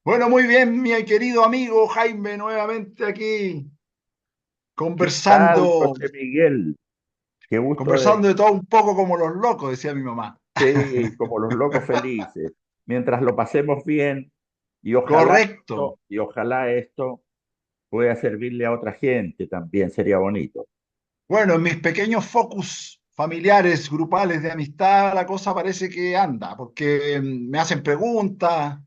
Bueno, muy bien, mi querido amigo Jaime, nuevamente aquí ¿Qué tal, conversando, José Miguel? Qué gusto conversando de todo un poco como los locos, decía mi mamá. sí, como los locos felices, mientras lo pasemos bien y ojalá Correcto. esto pueda servirle a otra gente también, sería bonito. Bueno, en mis pequeños focus familiares, grupales de amistad, la cosa parece que anda, porque me hacen preguntas,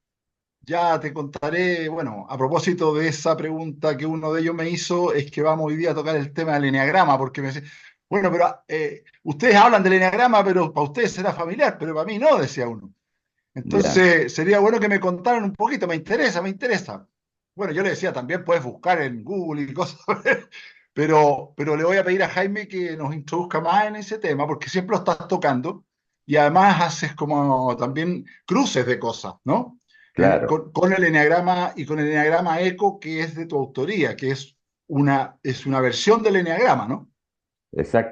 ya te contaré, bueno, a propósito de esa pregunta que uno de ellos me hizo, es que vamos hoy día a tocar el tema del eneagrama, porque me dice, bueno, pero ustedes hablan del eneagrama, pero para ustedes será familiar, pero para mí no, decía uno. Ya, Entonces, sería bueno que me contaran un poquito, me interesa, me interesa. Bueno, yo le decía, también puedes buscar en Google y cosas, pero le voy a pedir a Jaime que nos introduzca más en ese tema, porque siempre lo estás tocando y además haces como también cruces de cosas, ¿no? claro, Con el eneagrama y con el eneagrama eco, que es de tu autoría, que es una versión del eneagrama, ¿no?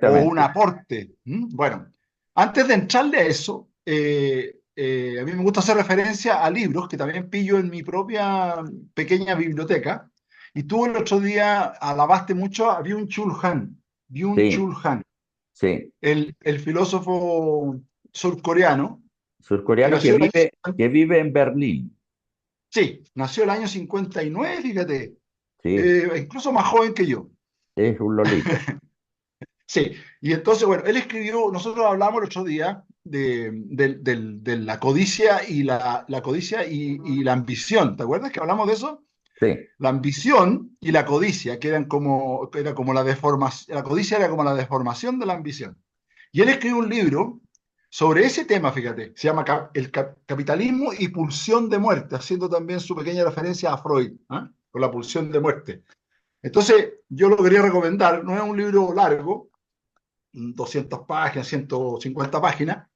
O un exactamente. aporte. Bueno, antes de entrarle a eso, a mí me gusta hacer referencia a libros que también pillo en mi propia pequeña biblioteca. Y tú el otro día alabaste mucho a Byung-Chul Han, Sí, Byung-Chul Han, sí. el filósofo surcoreano que Surcoreano nació el año, que vive en Berlín. sí, nació el año 59, fíjate, Sí, incluso más joven que yo. es un lolito. Sí, y entonces, bueno, él escribió, nosotros hablamos el otro día de la codicia y la codicia y la ambición. ¿Te acuerdas que hablamos de eso? Sí, La ambición y la codicia, era como la deformación, la codicia era como la deformación de la ambición. Y él escribió un libro sobre ese tema, fíjate, se llama Capitalismo y pulsión de muerte, haciendo también su pequeña referencia a Freud, ¿ah? Con la pulsión de muerte. Entonces, yo lo quería recomendar, no es un libro largo, 200 páginas, 150 páginas,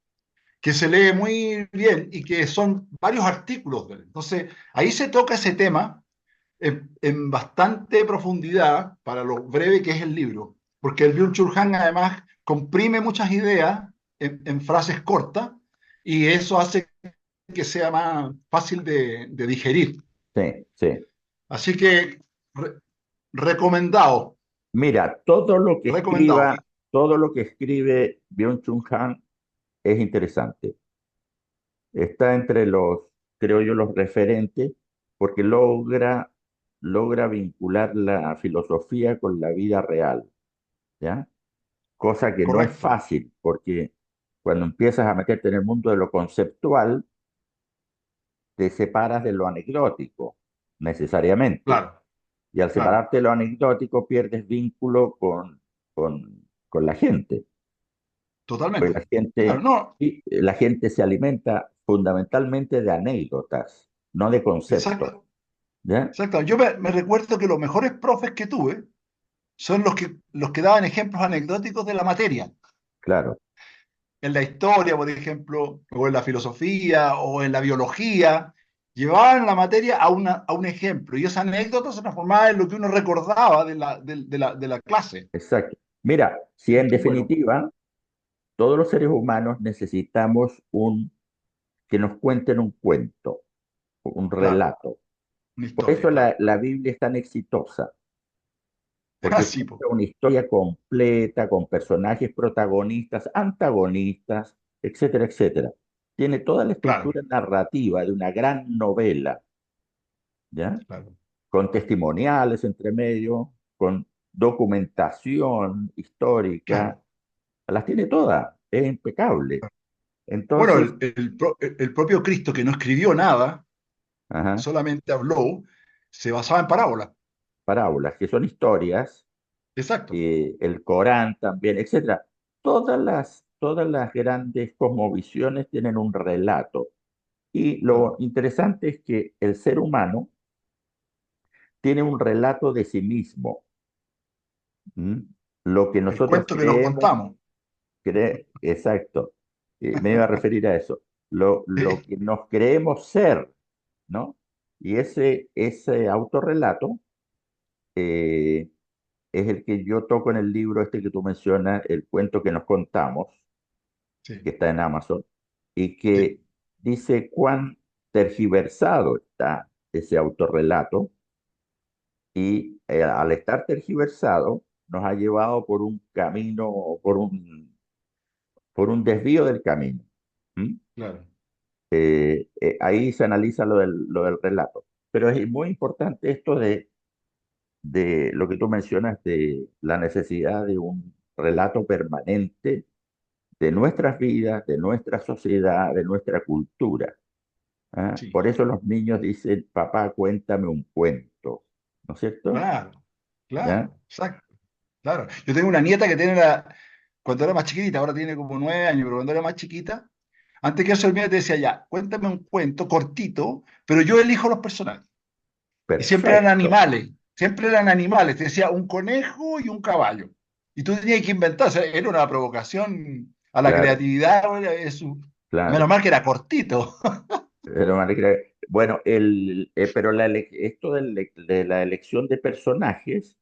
que se lee muy bien y que son varios artículos de él. Entonces, ahí se toca ese tema en bastante profundidad para lo breve que es el libro, porque el Byung-Chul Han además comprime muchas ideas en frases cortas y eso hace que sea más fácil de digerir. sí, sí. Así que re- recomendado, Mira, recomendado. todo lo que escribe Byung-Chul Han es interesante. Está entre creo yo, los referentes, porque logra vincular la filosofía con la vida real, ¿ya? Cosa que no es Correcto, fácil, porque cuando empiezas a meterte en el mundo de lo conceptual, te separas de lo anecdótico, necesariamente. claro, Y al claro, separarte de lo anecdótico, pierdes vínculo con la gente. Pues totalmente. Claro, no, la gente se alimenta fundamentalmente de anécdotas, no de conceptos, exacto, ¿ya? exacto. Yo me recuerdo que los mejores profes que tuve son los que daban ejemplos anecdóticos de la materia. Claro, En la historia, por ejemplo, o en la filosofía, o en la biología, llevaban la materia a un ejemplo y esa anécdota se transformaba en lo que uno recordaba de la clase. exacto. Mira, si en Muy bueno, definitiva todos los seres humanos necesitamos que nos cuenten un cuento, un claro, relato. una Por historia, eso claro. la Biblia es tan exitosa, porque Así, po, cuenta una historia completa con personajes protagonistas, antagonistas, etcétera, etcétera. Tiene toda la claro, estructura narrativa de una gran novela, ¿ya? claro, Con testimoniales entre medio, con documentación histórica, claro. las tiene todas, es impecable. Bueno, Entonces, el propio Cristo, que no escribió nada, ajá, solamente habló, se basaba en parábolas. parábolas, que son historias, Exacto. el Corán también, etcétera. Todas las grandes cosmovisiones tienen un relato. Y lo Claro. interesante es que el ser humano tiene un relato de sí mismo. ¿M? Lo que El nosotros cuento que nos contamos. exacto, me iba a referir a eso, lo Sí, que nos creemos ser, ¿no? Y ese autorrelato eh, es el que yo toco en el libro este que tú mencionas, el cuento que nos contamos, que sí, está en Amazon, y sí. que dice cuán tergiversado está ese autorrelato y al estar tergiversado nos ha llevado por un camino, por un desvío del camino. ¿Mm? Claro. Ahí se analiza lo del relato. Pero es muy importante esto de lo que tú mencionas, de la necesidad de un relato permanente de nuestras vidas, de nuestra sociedad, de nuestra cultura. ¿Ah? Sí. Por eso los niños dicen, papá, cuéntame un cuento, ¿no es cierto? Claro, ¿Ya? claro, exacto. Claro. Yo tengo una nieta que tiene cuando era más chiquitita, ahora tiene como 9 años, pero cuando era más chiquita, antes que eso el mío te decía ya, cuéntame un cuento cortito, pero yo elijo los personajes. Y Perfecto, siempre eran animales, te decía un conejo y un caballo. Y tú tenías que inventar, o sea, era una provocación a la claro, creatividad, menos claro. mal que era cortito. Pero, bueno, pero esto de la elección de personajes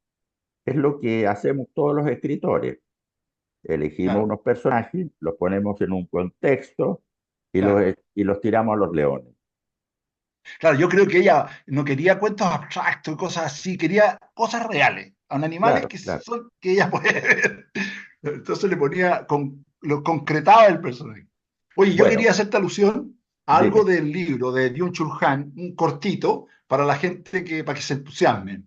es lo que hacemos todos los escritores. Elegimos Claro, unos personajes, los ponemos en un contexto claro. y los tiramos a los leones. Claro, yo creo que ella no quería cuentos abstractos y cosas así, quería cosas reales, a animales Claro, claro. que ella puede ver. Entonces le ponía, lo concretaba el personaje. Oye, yo Bueno, quería hacerte alusión a algo dime. del libro de Byung-Chul Han, un cortito, para la gente para que se entusiasme.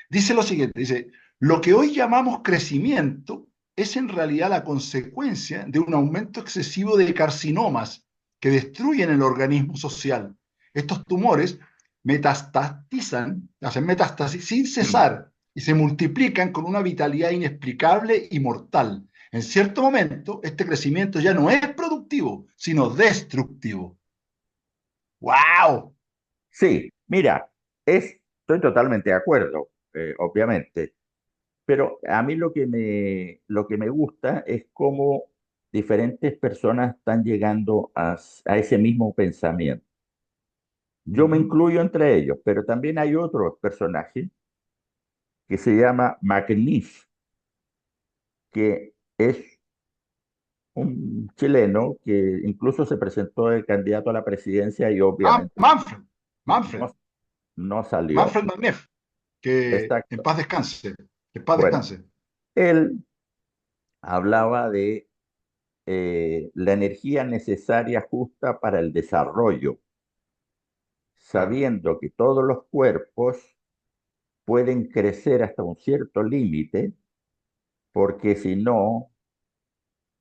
Dice lo siguiente, dice, lo que hoy llamamos crecimiento es en realidad la consecuencia de un aumento excesivo de carcinomas que destruyen el organismo social. Estos tumores metastatizan, hacen metástasis sin cesar y se multiplican con una vitalidad inexplicable y mortal. En cierto momento, este crecimiento ya no es productivo, sino destructivo. ¡Wow! Sí, mira, estoy totalmente de acuerdo, obviamente, pero a mí lo que me gusta es cómo diferentes personas están llegando a ese mismo pensamiento. Yo me Uh-huh. incluyo entre ellos, pero también hay otro personaje que se llama McNish, que es un chileno que incluso se presentó de candidato a la presidencia y Ah, obviamente Manfred, Manfred, no, no salió. Manfred Manef, que en Exacto. paz descanse, en paz Bueno, descanse. él hablaba de la energía necesaria justa para el desarrollo, Claro, sabiendo que todos los cuerpos pueden crecer hasta un cierto límite, porque si no,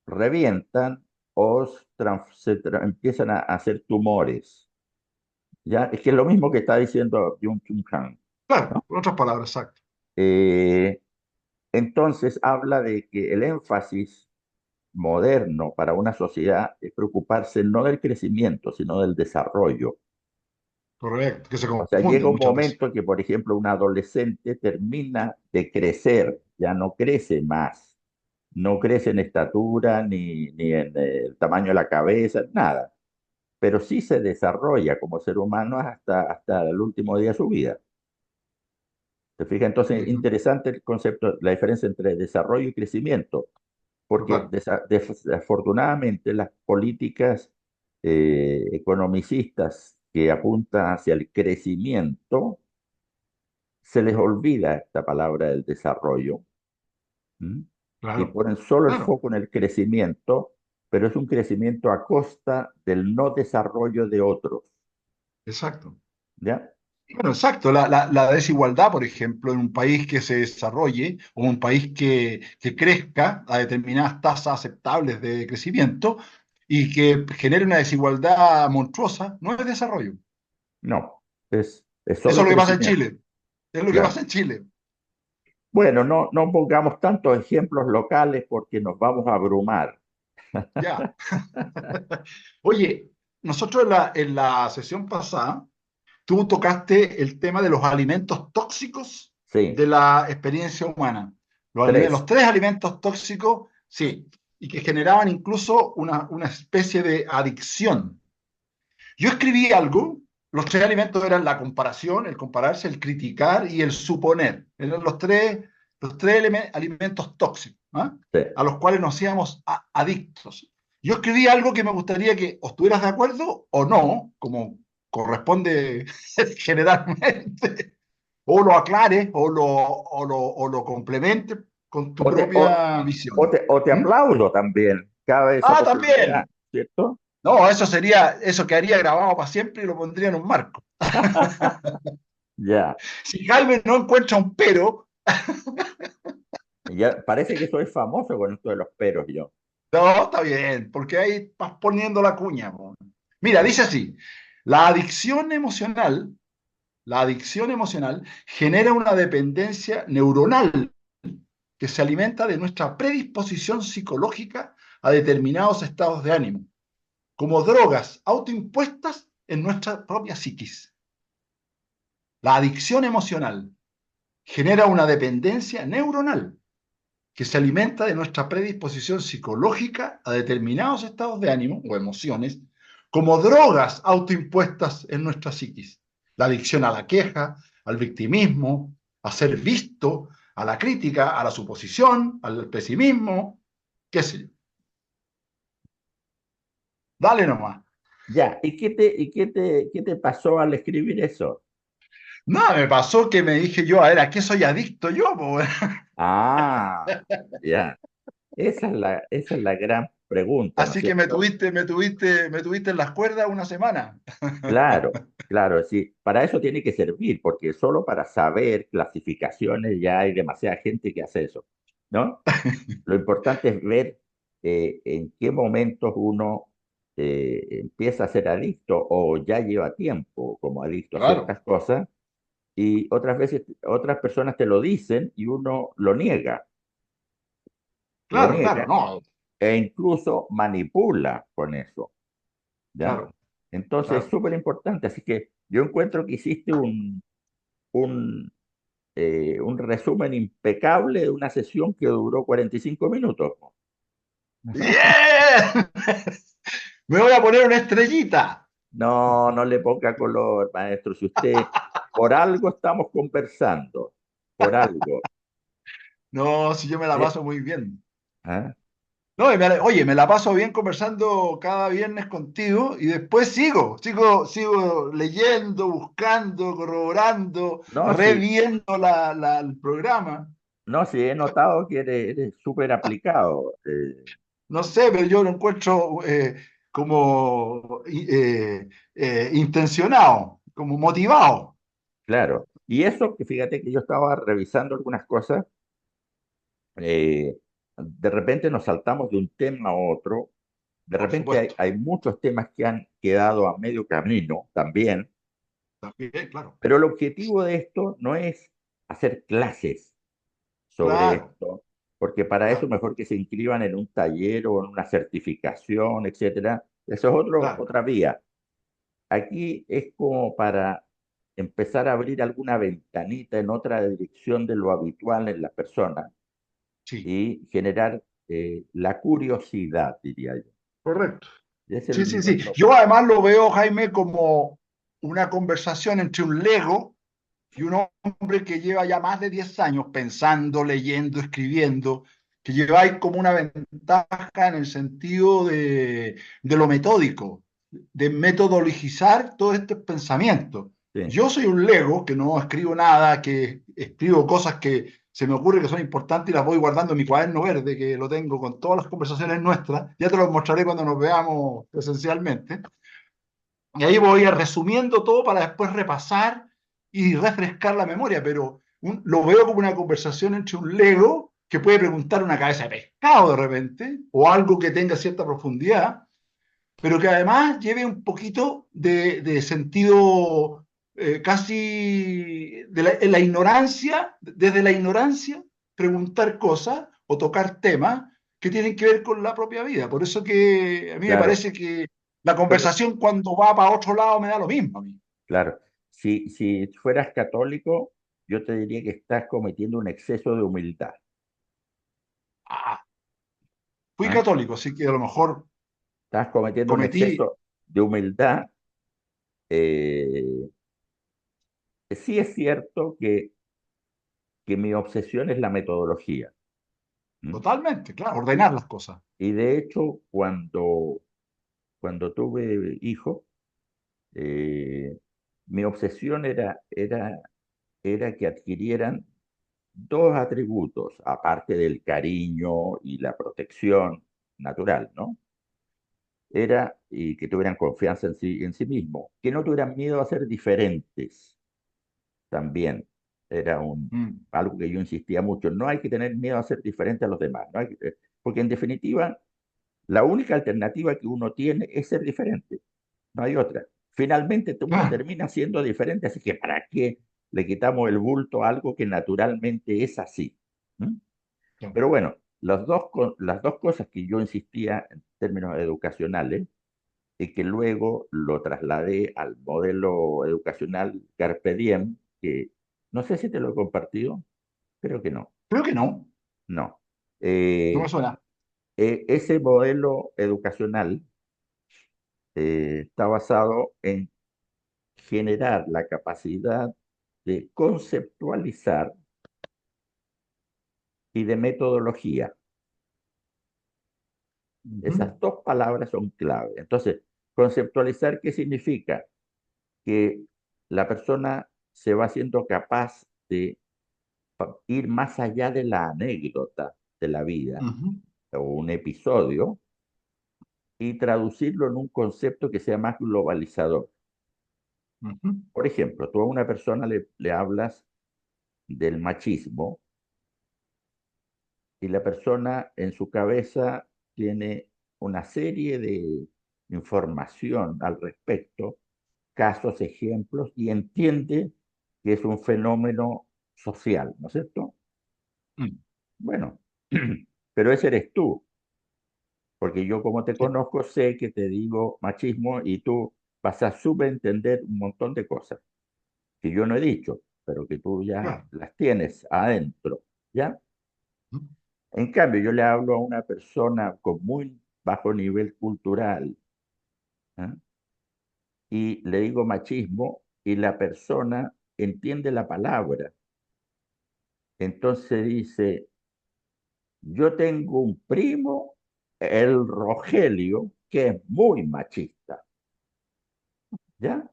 revientan o empiezan a hacer tumores. ¿Ya? Es que es lo mismo que está diciendo Byung-Chul Han, claro, ¿no? con otras palabras, exacto. Eh, entonces habla de que el énfasis moderno para una sociedad es preocuparse no del crecimiento, sino del desarrollo. Correcto, que se O sea, llega confunden un muchas veces. momento en que, por ejemplo, un adolescente termina de crecer, ya no crece más, no crece en estatura ni en el tamaño de la cabeza, nada, pero sí se desarrolla como ser humano hasta el último día de su vida. ¿Te fijas? Entonces, Ujú. interesante el concepto, la diferencia entre desarrollo y crecimiento, porque Total, desafortunadamente las políticas economicistas que apuntan hacia el crecimiento, se les olvida esta palabra del desarrollo. ¿M? Y claro, ponen solo el claro, foco en el crecimiento, pero es un crecimiento a costa del no desarrollo de otros. exacto. ¿Ya? Bueno, exacto. La desigualdad, por ejemplo, en un país que se desarrolle o un país que crezca a determinadas tasas aceptables de crecimiento y que genere una desigualdad monstruosa, no es desarrollo. No, es Eso es solo lo que pasa en crecimiento. Chile. Es lo que Claro. pasa en Chile. Bueno, no pongamos tantos ejemplos locales porque nos vamos a abrumar. Ya. Oye, nosotros en la sesión pasada, tú tocaste el tema de los alimentos tóxicos Sí, de la experiencia humana. Los tres. tres alimentos tóxicos, sí, y que generaban incluso una especie de adicción. Yo escribí algo, los tres alimentos eran la comparación, el compararse, el criticar y el suponer. Eran los tres alimentos tóxicos, ¿ah? Sí. A los cuales nos hacíamos adictos. Yo escribí algo que me gustaría que o estuvieras de acuerdo o no, como corresponde generalmente, o lo aclares o lo complementes con tu O te, o, propia visión. o te ¿Mm? aplaudo también. Cabe esa Ah, posibilidad, también. ¿cierto? No, eso quedaría grabado para siempre y lo pondría en un marco. Ya, Si Jaime no encuentra un pero, ya parece que soy famoso con esto de los peros yo. no, está bien, porque ahí vas poniendo la cuña, po. Mira, dice así, la adicción emocional, la adicción emocional genera una dependencia neuronal que se alimenta de nuestra predisposición psicológica a determinados estados de ánimo, como drogas autoimpuestas en nuestra propia psiquis. La adicción emocional genera una dependencia neuronal que se alimenta de nuestra predisposición psicológica a determinados estados de ánimo o emociones, como drogas autoimpuestas en nuestra psiquis. La adicción a la queja, al victimismo, a ser visto, a la crítica, a la suposición, al pesimismo, qué sé yo. Dale nomás. Ya, qué te pasó al escribir eso? Nada, me pasó que me dije yo, a ver, ¿a qué soy adicto yo, po? Ah, ya. Esa es la gran pregunta, ¿no es Así que me cierto? tuviste, me tuviste, me tuviste en las cuerdas una semana. Claro, claro, sí. Para eso tiene que servir, porque solo para saber clasificaciones ya hay demasiada gente que hace eso, ¿no? Lo importante es ver en qué momentos uno empieza a ser adicto o ya lleva tiempo como adicto a Claro, ciertas cosas y otras veces otras personas te lo dicen y uno lo claro, claro, niega no, e incluso manipula con eso, ¿ya? claro, Entonces es claro. súper importante, así que yo encuentro que hiciste un, un resumen impecable de una sesión que duró 45 minutos. ¡Bien! Me voy a poner una estrellita. No, no le ponga color, maestro. Si usted, por algo estamos conversando, por algo. No, si yo me la Eh, paso muy bien. ¿Ah? No, oye, me la paso bien conversando cada viernes contigo y después sigo leyendo, buscando, corroborando, No, sí, reviendo el programa. no, sí, he notado que eres súper aplicado. No sé, pero yo lo encuentro como intencionado, como motivado. Claro. Y eso que fíjate que yo estaba revisando algunas cosas, de repente nos saltamos de un tema a otro, de Por repente supuesto. hay muchos temas que han quedado a medio camino también, También, claro. pero el objetivo de esto no es hacer clases sobre Claro, esto, porque para eso claro, mejor que se inscriban en un taller o en una certificación, etcétera. Eso es claro. otra vía. Aquí es como para empezar a abrir alguna ventanita en otra dirección de lo habitual en las personas Sí, y generar la curiosidad, diría yo. correcto. Es Sí, sí, sí. lo- Yo además lo veo, Jaime, como una conversación entre un Lego y un hombre que lleva ya más de 10 años pensando, leyendo, escribiendo, que lleváis como una ventaja en el sentido de lo metódico, de metodologizar todos estos pensamientos. sí, Yo soy un Lego que no escribo nada, que escribo cosas que se me ocurre que son importantes y las voy guardando en mi cuaderno verde, que lo tengo con todas las conversaciones nuestras. Ya te lo mostraré cuando nos veamos presencialmente. Y ahí voy a resumiendo todo para después repasar y refrescar la memoria, pero lo veo como una conversación entre un Lego que puede preguntar una cabeza de pescado de repente, o algo que tenga cierta profundidad, pero que además lleve un poquito de sentido casi en la ignorancia, desde la ignorancia, preguntar cosas o tocar temas que tienen que ver con la propia vida. Por eso que a mí me claro, parece que la pero conversación cuando va para otro lado me da lo mismo a mí. claro, si fueras católico, yo te diría que estás cometiendo un exceso de humildad. Ah, fui ¿Ah? católico, así que a lo mejor Estás cometiendo un cometí, exceso de humildad. Eh, sí es cierto que mi obsesión es la metodología. ¿M? totalmente, claro, Y, ordenar las cosas. y de hecho, cuando tuve hijos, Eh, Mi obsesión era que adquirieran dos atributos, aparte del cariño y la protección natural, ¿no? Era y que tuvieran confianza en sí mismos, que no tuvieran miedo a ser diferentes también. Era Mm. algo que yo insistía mucho. No hay que tener miedo a ser diferente a los demás, porque en definitiva, la única alternativa que uno tiene es ser diferente. No hay otra. Finalmente uno Ah, termina siendo diferente, así que ¿para qué le quitamos el bulto a algo que naturalmente es así? ¿Mm? claro. Pero bueno, las dos cosas que yo insistía en términos educacionales y que luego lo trasladé al modelo educacional Carpe Diem, que no sé si te lo he compartido, creo que no, Creo que no, no. no me Eh, suena. Ese modelo educacional está basado en generar la capacidad de conceptualizar y de metodología. Ujú, Esas dos palabras son clave. Entonces, conceptualizar, ¿qué significa? Que la persona se va siendo capaz de ir más allá de la anécdota de la vida ujú, o un episodio y traducirlo en un concepto que sea más globalizador. ujú, Por ejemplo, tú a una persona le hablas del machismo y la persona en su cabeza tiene una serie de información al respecto, casos, ejemplos, y entiende que es un fenómeno social, ¿no es cierto? mm, Bueno, pero ese eres tú, porque yo como te sí, conozco sé que te digo machismo y tú vas a subentender un montón de cosas que yo no he dicho, pero que tú ya claro. las tienes adentro, ¿ya? Ujú, En cambio, yo le hablo a una persona con muy bajo nivel cultural, ¿ah? Y le digo machismo y la persona entiende la palabra. Entonces dice, yo tengo un primo, el Rogelio, que es muy machista, ¿ya?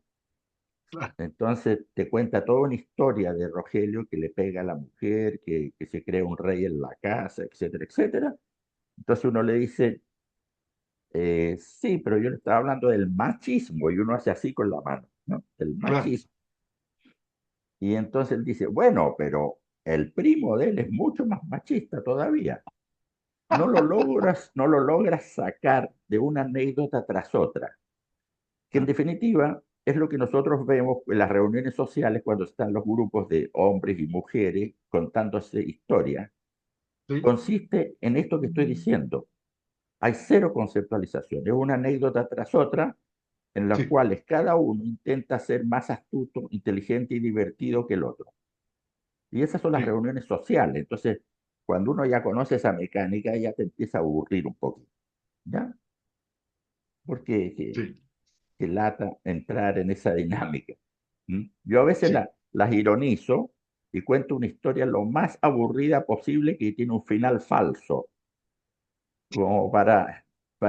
claro. Entonces te cuenta toda una historia de Rogelio que le pega a la mujer, que se crea un rey en la casa, etcétera, etcétera. Entonces uno le dice, sí, pero yo le estaba hablando del machismo y uno hace así con la mano, ¿no? El Claro. machismo. Y entonces él dice, bueno, pero el primo de él es mucho más machista todavía. No lo logras sacar de una anécdota tras otra, que en Ah, definitiva es lo que nosotros vemos en las reuniones sociales cuando están los grupos de hombres y mujeres contándose historias. sí, Consiste en esto que estoy diciendo. Hay cero conceptualización, es una anécdota tras otra en las sí, cuales cada uno intenta ser más astuto, inteligente y divertido que el otro. Y esas son las sí, reuniones sociales. Entonces, cuando uno ya conoce esa mecánica, ya te empieza a aburrir un poquito, ¿ya? Porque sí, que lata entrar en esa dinámica. ¿Mm? Yo a veces sí. las ironizo y cuento una historia lo más aburrida posible que tiene un final falso, como para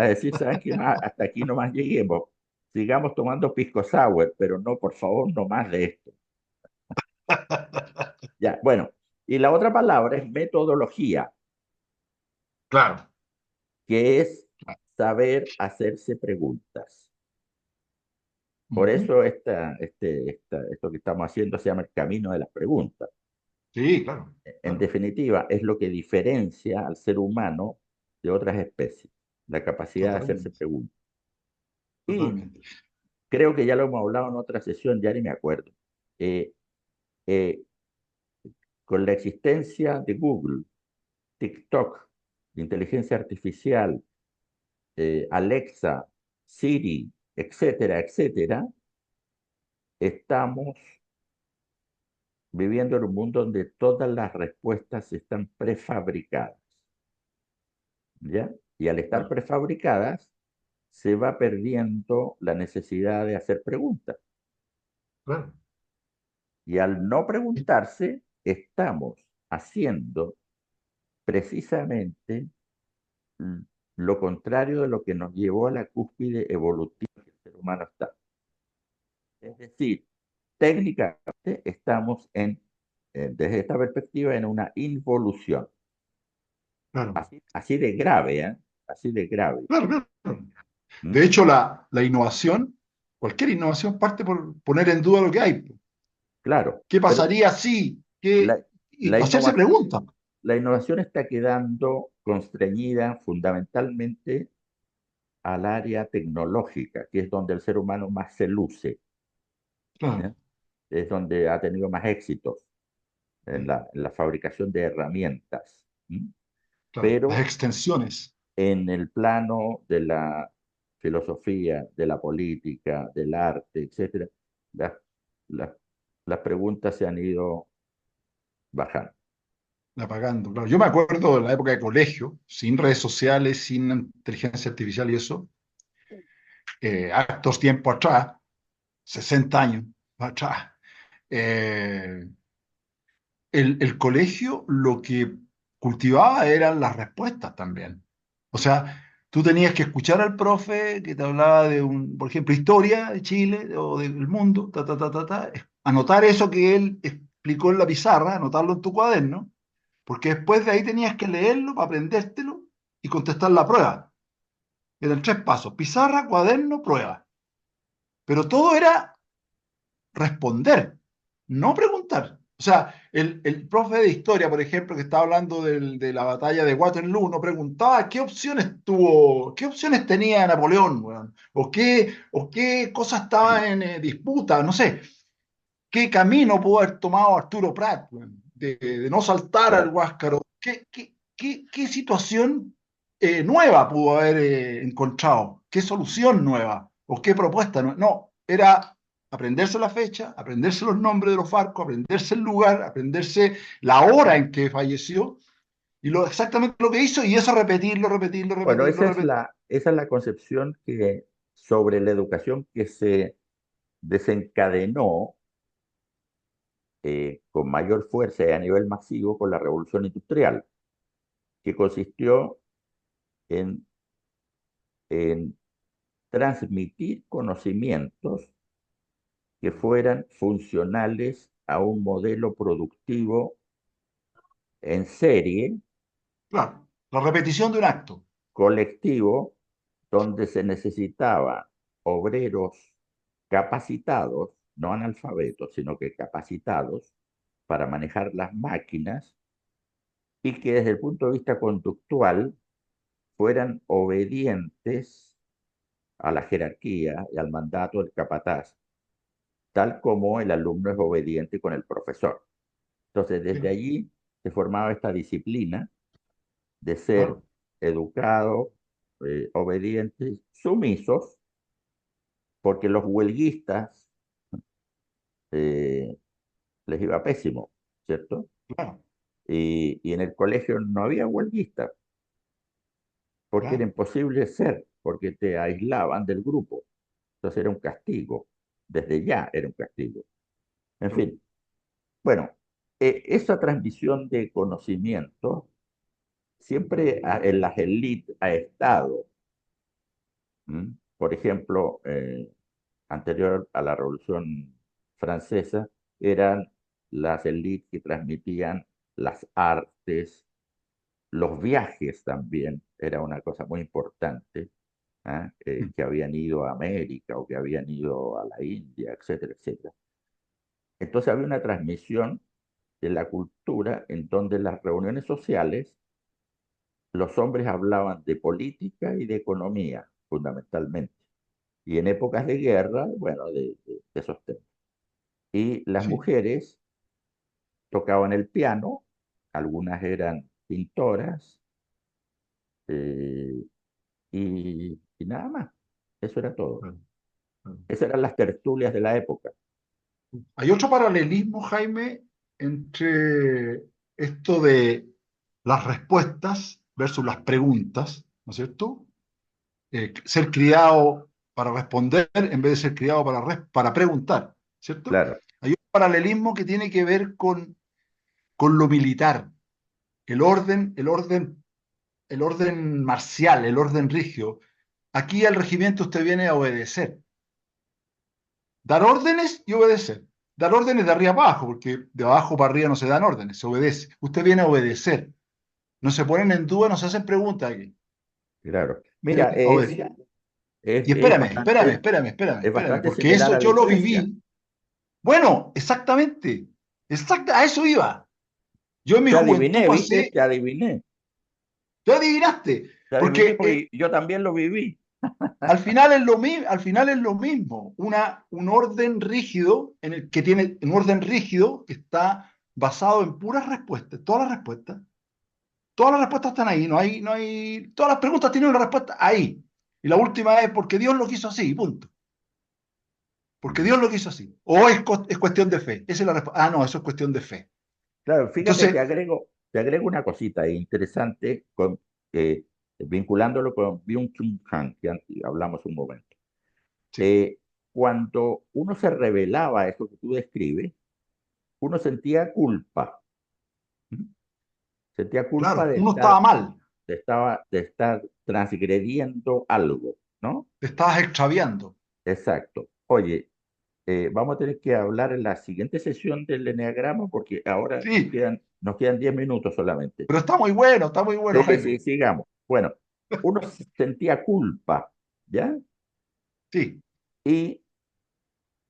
decir, ¿saben qué más? Hasta aquí nomás lleguemos. Sigamos tomando pisco sour, pero no, por favor, no más de esto. Ya, bueno, y la otra palabra es metodología, Claro. que es saber hacerse preguntas. Por Ujú, eso esto que estamos haciendo se llama el camino de las preguntas. sí, claro, En claro. definitiva, es lo que diferencia al ser humano de otras especies, la capacidad de hacerse Totalmente, preguntas. Y totalmente. creo que ya lo hemos hablado en otra sesión, ya ni me acuerdo. Eh, eh, con la existencia de Google, TikTok, inteligencia artificial, Alexa, Siri, etcétera, etcétera, estamos viviendo en un mundo donde todas las respuestas están prefabricadas, ¿ya? Y al estar Claro, prefabricadas, se va perdiendo la necesidad de hacer preguntas. claro. Y al no preguntarse, estamos haciendo precisamente mm, lo contrario de lo que nos llevó a la cúspide evolutiva que el ser humano está. Es decir, técnicamente estamos desde esta perspectiva en una involución. Claro, Así de grave, ¿eh? Así de grave. claro, claro. ¿Mm? De hecho, la innovación, cualquier innovación parte por poner en duda lo que hay. Claro, ¿Qué pero pasaría si? la, la Y hacerse innova- preguntas. la innovación está quedando constreñida fundamentalmente al área tecnológica, que es donde el ser humano más se luce, Claro, ¿eh? Es donde ha tenido más éxitos sí, en la fabricación de herramientas. ¿Mm? claro. Las Pero extensiones. en el plano de la filosofía, de la política, del arte, etcétera, las, las, las preguntas se han ido bajando. Apagando, claro. Yo me acuerdo de la época de colegio, sin redes sociales, sin inteligencia artificial y eso, hartos tiempo atrás, 60 años atrás, eh, el colegio lo que cultivaba eran las respuestas también. O sea, tú tenías que escuchar al profe que te hablaba de por ejemplo, historia de Chile o del mundo, anotar eso que él explicó en la pizarra, anotarlo en tu cuaderno, porque después de ahí tenías que leerlo para aprendértelo y contestar la prueba. Eran 3 pasos: pizarra, cuaderno, prueba. Pero todo era responder, no preguntar. O sea, el profe de historia, por ejemplo, que estaba hablando de la batalla de Waterloo, no preguntaba qué opciones tuvo, qué opciones tenía Napoleón, weón, o qué cosa estaba en disputa, no sé, qué camino pudo haber tomado Arturo Prat, weón, de no saltar al Claro. Huáscaro, qué situación nueva pudo haber encontrado, qué solución nueva, o qué propuesta nueva. No, era aprenderse la fecha, aprenderse los nombres de los barcos, aprenderse el lugar, aprenderse la hora en que falleció, y exactamente lo que hizo, y eso repetirlo, repetirlo, Bueno, repetirlo, repetirlo. esa es la concepción sobre la educación que se desencadenó con mayor fuerza y a nivel masivo con la revolución industrial, que consistió en, en transmitir conocimientos que fueran funcionales a un modelo productivo en serie, Claro, la repetición de un acto. colectivo, donde se necesitaba obreros capacitados, no analfabetos, sino que capacitados para manejar las máquinas y que desde el punto de vista conductual fueran obedientes a la jerarquía y al mandato del capataz, tal como el alumno es obediente con el profesor. Entonces, desde Sí, allí se formaba esta disciplina de ser claro, educados, obedientes, sumisos, porque los huelguistas eh, les iba pésimo, ¿cierto? claro, Y en el colegio no había huelguistas, porque era claro. imposible ser, porque te aislaban del grupo. Entonces era un castigo, desde ya era un castigo. En Claro. fin, bueno, esa transmisión de conocimiento siempre en las élites ha estado. ¿M? Por ejemplo, anterior a la Revolución Francesa, eran las élites que transmitían las artes, los viajes también, era una cosa muy importante, ¿ah? Mm. Que habían ido a América o que habían ido a la India, etcétera, etcétera. Entonces había una transmisión de la cultura en donde las reuniones sociales, los hombres hablaban de política y de economía, fundamentalmente. Y en épocas de guerra, bueno, de esos temas. Y las Sí, mujeres tocaban el piano, algunas eran pintoras, eh, y nada más. Eso era todo. claro, claro. Esas eran las tertulias de la época. Hay otro paralelismo, Jaime, entre esto de las respuestas versus las preguntas, ¿no es cierto? Ser criado para responder en vez de ser criado para preguntar, ¿cierto? Claro, Hay un paralelismo que tiene que ver con lo militar, el orden, el orden, el orden marcial, el orden rígido. Aquí al regimiento usted viene a obedecer. dar órdenes y obedecer. Dar órdenes de arriba abajo, porque de abajo para arriba no se dan órdenes, se obedece. Usted viene a obedecer. No se ponen en duda, no se hacen preguntas aquí. Claro. Mira, Viene a obedecer. Y es espérame, es bastante porque similar eso a la yo lo iglesia. viví. Bueno, exactamente. A eso iba. Yo en mi Te juventud adiviné, ¿viste? pasé, tú adivinaste, Te adiviné porque porque yo también lo viví. al final es lo mismo, al final es lo mismo. Un orden rígido en el que tiene un orden rígido que está basado en puras respuestas, todas las respuestas están ahí, todas las preguntas tienen una respuesta ahí. Y la última es porque Dios lo quiso así, punto. Porque Mm. Dios lo quiso así. O es cuestión de fe. Esa es la respuesta. Ah, no, eso es cuestión de fe. Claro, fíjate, Entonces, te agrego una cosita interesante eh, vinculándolo con Byung-Chul Han, que hablamos un momento. sí, Eh, Cuando uno se revelaba eso que tú describes, uno sentía culpa. ¿Mm? Sentía culpa claro, uno estaba mal, de estar transgrediendo algo, ¿no? te estabas extraviando. Exacto. Oye, vamos a tener que hablar en la siguiente sesión del eneagrama porque ahora Sí, nos quedan 10 minutos solamente. pero está muy bueno, Sí, sí, Jaime. sigamos. Bueno, uno sentía culpa, ¿ya? Sí, Y,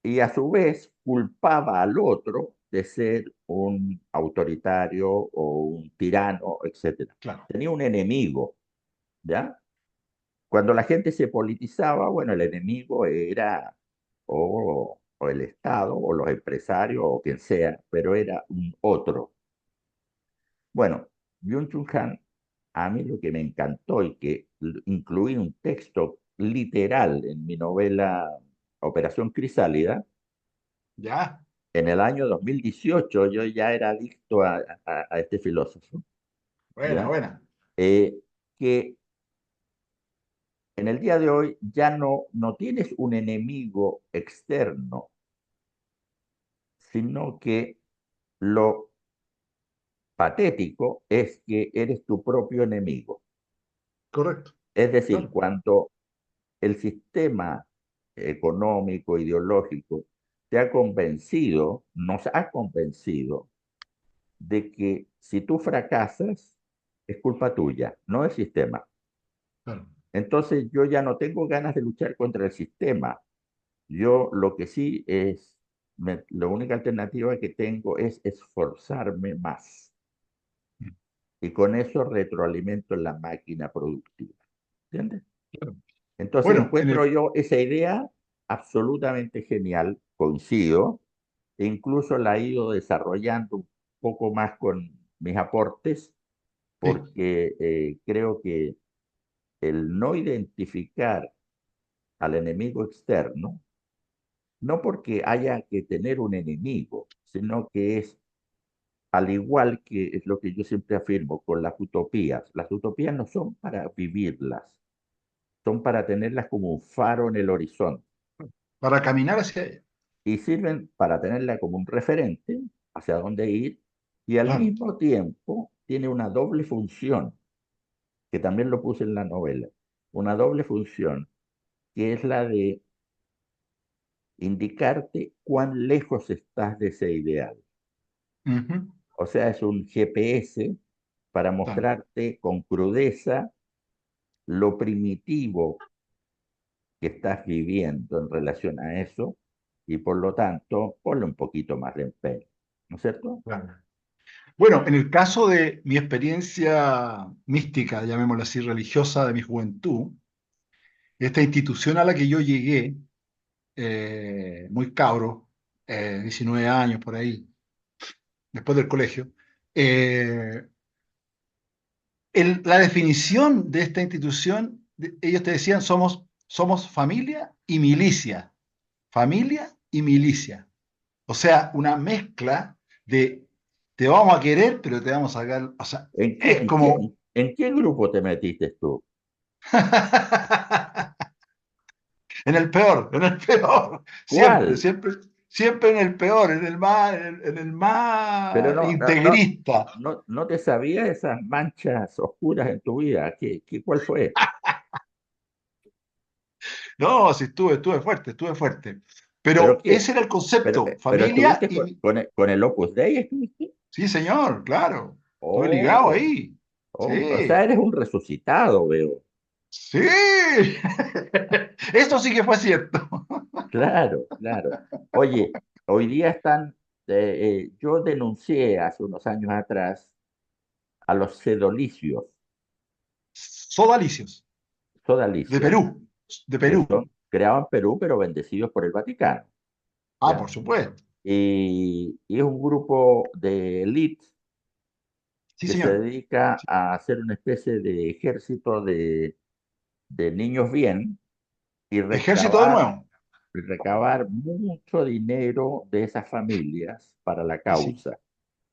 y a su vez culpaba al otro de ser un autoritario o un tirano, etcétera. claro. Tenía un enemigo, ¿ya? Cuando la gente se politizaba, bueno, el enemigo era o el Estado o los empresarios o quien sea, pero era un otro. Bueno, Byung-Chul Han, a mí lo que me encantó y que incluí un texto literal en mi novela Operación Crisálida, Ya, en el año 2018 yo ya era adicto a este filósofo, buena, ¿ya? buena. Eh, que en el día de hoy ya no tienes un enemigo externo, sino que lo patético es que eres tu propio enemigo. Correcto. Es decir, Claro. cuando el sistema económico, ideológico, te ha convencido, nos ha convencido de que si tú fracasas, es culpa tuya, no del sistema. Claro. Entonces yo ya no tengo ganas de luchar contra el sistema. Yo lo que sí es, la única alternativa que tengo es esforzarme más. Y con eso retroalimento la máquina productiva. ¿Entiendes? Claro. Entonces Bueno, encuentro yo esa idea absolutamente genial, coincido, e incluso la he ido desarrollando un poco más con mis aportes, sí, porque creo que el no identificar al enemigo externo, no porque haya que tener un enemigo, sino que es al igual que es lo que yo siempre afirmo con las utopías no son para vivirlas, son para tenerlas como un faro en el horizonte para caminar hacia ella. y sirven para tenerla como un referente hacia dónde ir y al Claro. mismo tiempo tiene una doble función, que también lo puse en la novela, una doble función, que es la de indicarte cuán lejos estás de ese ideal. Ujú, O sea, es un GPS para claro. mostrarte con crudeza lo primitivo que estás viviendo en relación a eso y por lo tanto ponle un poquito más de empeño, ¿no es cierto? Claro. Bueno, en el caso de mi experiencia mística, llamémosla así, religiosa de mi juventud, esta institución a la que yo llegué, muy cabro, 19 años por ahí, después del colegio, eh, la definición de esta institución, ellos te decían, somos familia y milicia. O sea, una mezcla de te vamos a querer, pero te vamos a sacar, o sea, es como En qué grupo te metiste tú? en el peor, siempre, ¿Cuál? siempre, siempre en el peor, en el Pero más integrista. no te sabías esas manchas oscuras en tu vida. ¿Cuál fue? No, sí, estuve fuerte, estuve fuerte. ¿Pero Pero qué? ese era el concepto, Pero familia estuviste y... con el Opus Dei, ¿estuviste? Sí, señor, claro. Estuve ligado Oh, ahí. o sea, Sí, eres un resucitado, veo. sí. Esto sí que fue cierto. Claro, claro. Oye, hoy día yo denuncié hace unos años atrás a los sedolicios, Sodalicios, de sodalicios, Perú, de que Perú. son creados en Perú, pero bendecidos por el Vaticano, Ah, ¿ya? por supuesto. Y es un grupo de élite Sí, que se señor. dedica a hacer una especie de ejército de niños bien y Ejército de nuevo. recabar mucho dinero de esas familias para la Sí, sí. causa.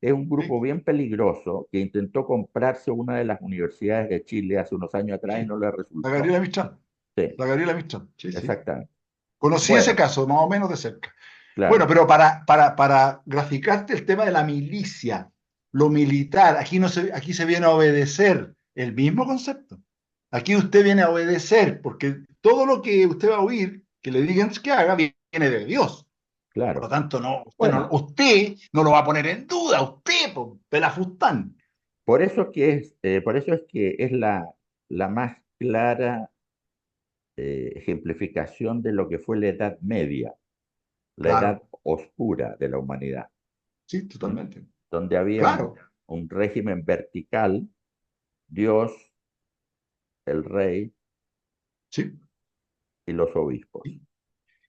Es un Sí. grupo bien peligroso que intentó comprarse una de las universidades de Chile hace unos años atrás y Sí. no le La resultó. Gabriela Mistral. Sí, La Gabriela Mistral. Sí, sí. exactamente. Conocí ese Bueno, caso más o menos de cerca. Bueno, claro, pero para graficarte el tema de la milicia, lo militar, aquí se viene a obedecer el mismo concepto. Aquí usted viene a obedecer, porque todo lo que usted va a oír, que le digan que haga, viene de Dios. Por lo claro. tanto, Bueno, usted no lo va a poner en duda, usted, pues, pelafustán. por eso es que es la más clara ejemplificación de lo que fue la Edad Media, la edad Claro, oscura de la humanidad, sí, ¿m? totalmente. Donde había Claro, un régimen vertical, Dios, el rey sí. y los obispos.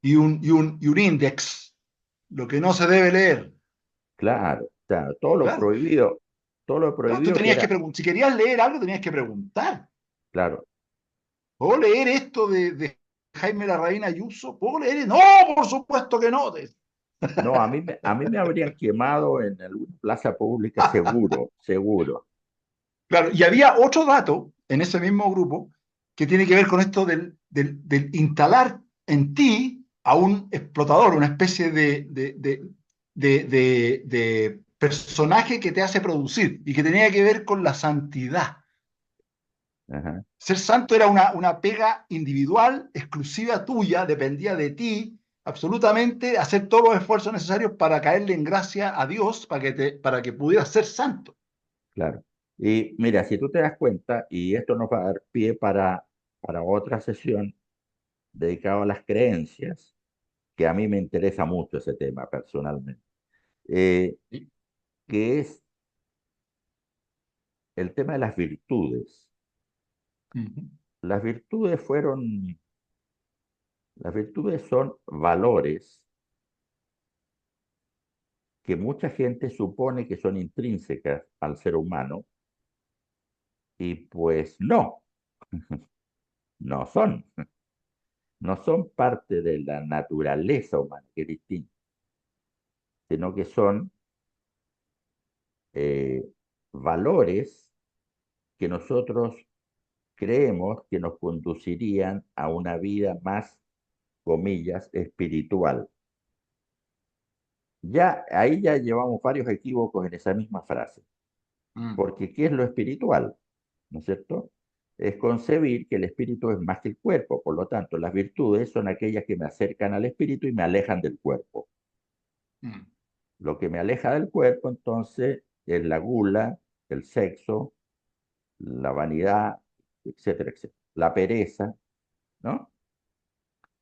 Y un índex, lo que no se debe leer. Claro, claro, Claro. todo lo Claro, tú prohibido que tenías que era, preguntar, si querías leer algo, tenías que preguntar. claro, ¿Puedo leer esto de Jaime Larraín Ayuso? ¿Puedo leer? No, por supuesto que no. no, a mí me habrían quemado en alguna plaza pública seguro, seguro. Claro, y había otro dato en ese mismo grupo que tiene que ver con esto del instalar en ti a un explotador, una especie de personaje que te hace producir y que tenía que ver con la santidad. Ajá, Ser santo era una pega individual, exclusiva tuya, dependía de ti, absolutamente, hacer todos los esfuerzos necesarios para caerle en gracia a Dios, para que pudieras ser santo. claro. Y mira, si tú te das cuenta, y esto nos va a dar pie para otra sesión dedicada a las creencias, que a mí me interesa mucho ese tema personalmente, eh, Sí. que es el tema de las virtudes. Ujú. Las virtudes fueron, las virtudes son valores que mucha gente supone que son intrínsecas al ser humano y pues no, no son, no son parte de la naturaleza humana, que es distinto, sino que son eh, valores que nosotros creemos que nos conducirían a una vida más, comillas, espiritual. Ya ahí ya llevamos varios equívocos en esa misma frase, Mm. porque ¿qué es lo espiritual? ¿No es cierto? Es concebir que el espíritu es más que el cuerpo, por lo tanto, las virtudes son aquellas que me acercan al espíritu y me alejan del cuerpo. Mm. Lo que me aleja del cuerpo, entonces, es la gula, el sexo, la vanidad, etcétera, etcétera. La pereza, ¿no?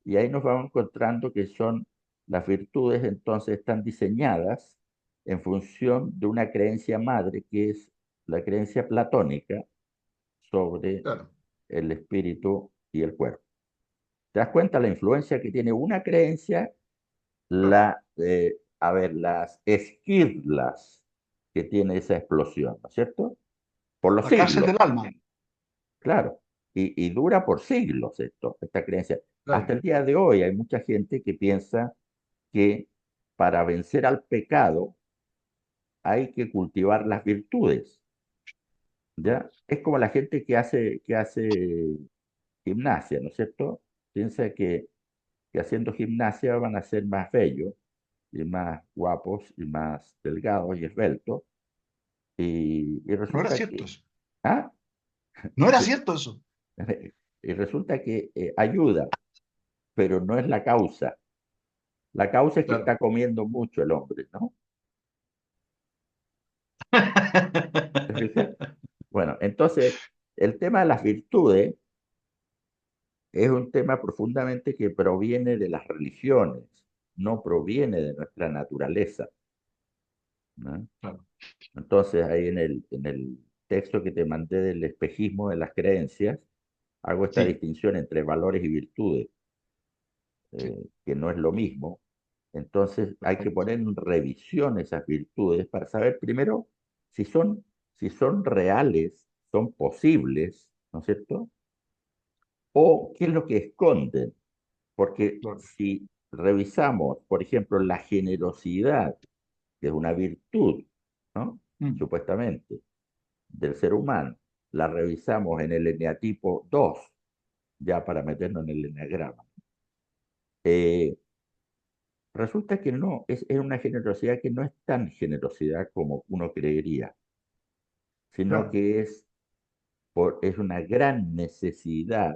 Y ahí nos vamos encontrando que son las virtudes, entonces, están diseñadas en función de una creencia madre, que es la creencia platónica sobre Claro, el espíritu y el cuerpo. ¿Te das cuenta la influencia que tiene una creencia? claro. A ver, las esquirlas que tiene esa explosión, ¿no es cierto? Por los La cárcel siglos, del alma. claro. Y dura por siglos esta creencia. Claro. Hasta el día de hoy hay mucha gente que piensa que para vencer al pecado hay que cultivar las virtudes, ¿ya? Es como la gente que hace gimnasia, ¿no es cierto? Piensa que haciendo gimnasia van a ser más bellos y más guapos y más delgados y esbeltos. Y No era resulta cierto que, eso. ah, No era sí, cierto eso. y resulta que ayuda, pero no es la causa. La causa es que claro. está comiendo mucho el hombre, ¿no? ¿Te fijas? Bueno, entonces, el tema de las virtudes es un tema profundamente que proviene de las religiones, no proviene de nuestra naturaleza, ¿no? Claro, Entonces, ahí en el texto que te mandé del espejismo de las creencias, hago esta sí, distinción entre valores y virtudes, sí, que no es lo mismo. Entonces, hay que perfecto. poner en revisión esas virtudes para saber primero si son, si son reales, son posibles, ¿no es cierto? O qué es lo que esconden. Porque Claro. si revisamos, por ejemplo, la generosidad, que es una virtud, ¿no? Mm, Supuestamente, del ser humano, la revisamos en el eneatipo 2 ya para meternos en el eneagrama. Eh, Resulta que no, es una generosidad que no es tan generosidad como uno creería, sino claro, que es una gran necesidad